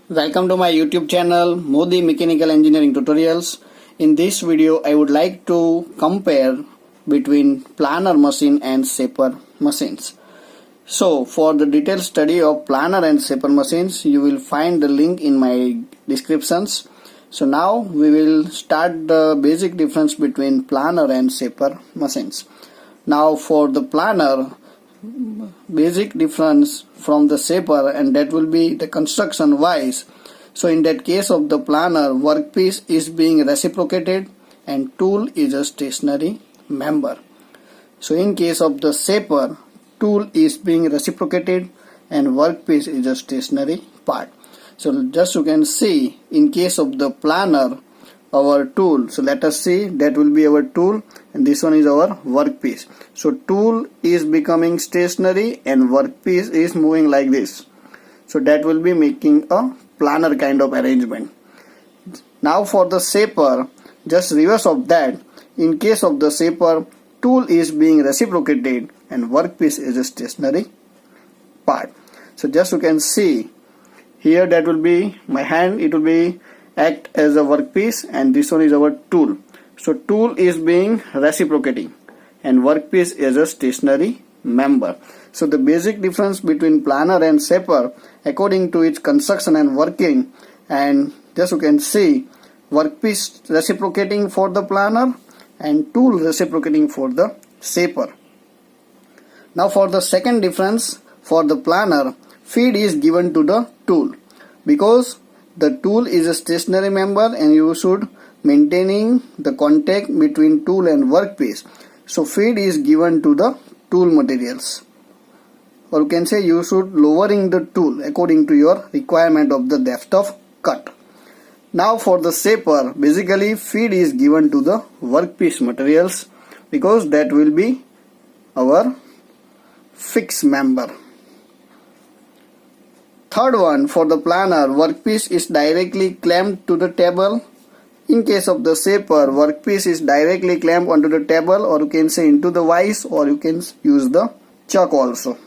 Welcome to my YouTube channel Modi Mechanical Engineering Tutorials. In this video I would like to compare between planer machine and shaper machines. So for the detailed study of planer and shaper machines you will find the link in my descriptions. So now we will start the basic difference between planer and shaper machines. Now for the planer, basic difference from the shaper, and that will be the construction wise. So in that case of the planer, workpiece is being reciprocated and tool is a stationary member. So in case of the shaper, tool is being reciprocated and workpiece is a stationary part. So just you can see, in case of the planer, our tool, so let us see, that will be our tool and this one is our workpiece. So tool is becoming stationary and workpiece is moving like this. So that will be making a planer kind of arrangement. Now for the shaper, just reverse of that. In case of the shaper, tool is being reciprocated and workpiece is a stationary part. So just you can see here, that will be my hand, it will be act as a workpiece and this one is our tool. So tool is being reciprocating and workpiece is a stationary member. So the basic difference between planer and shaper according to its construction and working, and just you can see workpiece reciprocating for the planer and tool reciprocating for the shaper. Now for the second difference, for the planer, feed is given to the tool because the tool is a stationary member and you should maintaining the contact between tool and workpiece. So feed is given to the tool materials, or you can say you should lowering the tool according to your requirement of the depth of cut. Now for the shaper, basically feed is given to the workpiece materials because that will be our fixed member. Third one, for the planer, workpiece is directly clamped to the table. In case of the shaper, workpiece is directly clamped onto the table, or you can say into the vise, or you can use the chuck also.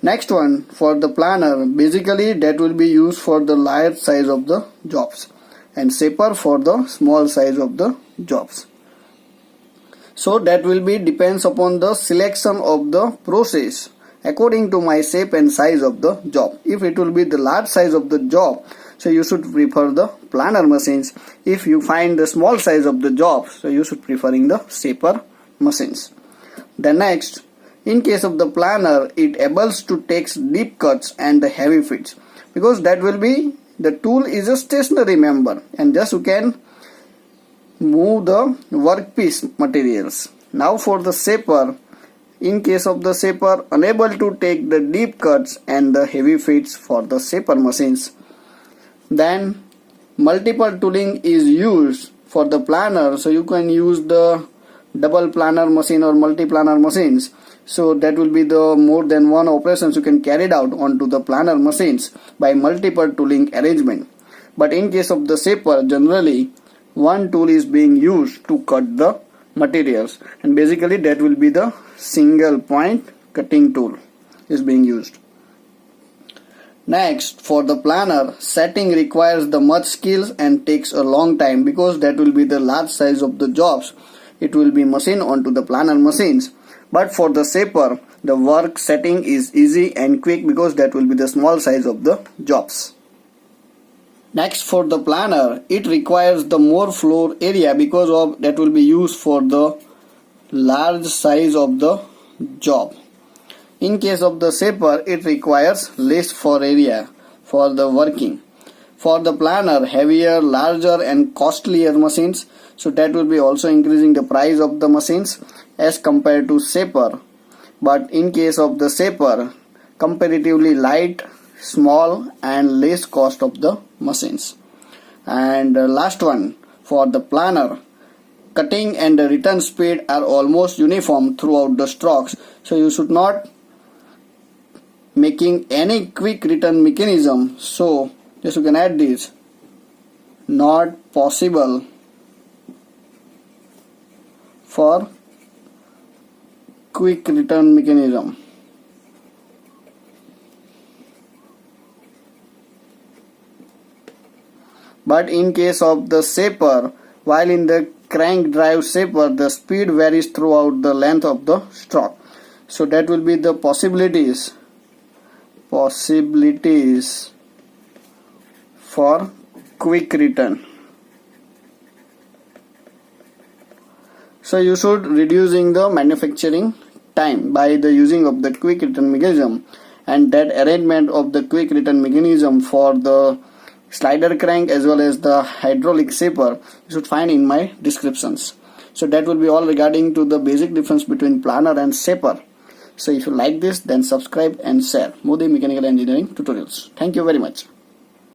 Next one, for the planer, basically that will be used for the large size of the jobs and shaper for the small size of the jobs. So that will be depends upon the selection of the process according to my shape and size of the job. If it will be the large size of the job, so you should prefer the planer machines. If you find the small size of the job, so you should preferring the shaper machines. The next, in case of the planer, it ables to take deep cuts and the heavy fits because that will be, the tool is a stationary member and just you can move the workpiece materials. Now for the shaper, in case of the shaper, unable to take the deep cuts and the heavy fits for the shaper machines. Then multiple tooling is used for the planer, so you can use the double planer machine or multi-planer machines. So that will be the more than one operations you can carry out onto the planer machines by multiple tooling arrangement. But in case of the shaper, generally one tool is being used to cut the materials and basically that will be the single point cutting tool is being used. Next, for the planer, setting requires the much skills and takes a long time because that will be the large size of the jobs. It will be machined onto the planer machines. But for the shaper, the work setting is easy and quick because that will be the small size of the jobs. Next, for the planer, it requires the more floor area because of that will be used for the large size of the job. In case of the shaper, it requires less floor area for the working. For the planer, heavier, larger and costlier machines, so that will be also increasing the price of the machines as compared to shaper. But in case of the shaper, comparatively light, small and less cost of the machines. And last one, for the planer, cutting and the return speed are almost uniform throughout the strokes, so you should not making any quick return mechanism. So just you can add this, not possible for quick return mechanism. But in case of the shaper, while in the crank drive shaper, the speed varies throughout the length of the stroke. So that will be the possibilities for quick return. So you should reducing the manufacturing time by the using of the quick return mechanism, and that arrangement of the quick return mechanism for the slider crank as well as the hydraulic shaper you should find in my descriptions. So that will be all regarding to the basic difference between planer and shaper. So if you like this, then subscribe and share Modi Mechanical Engineering Tutorials. Thank you very much.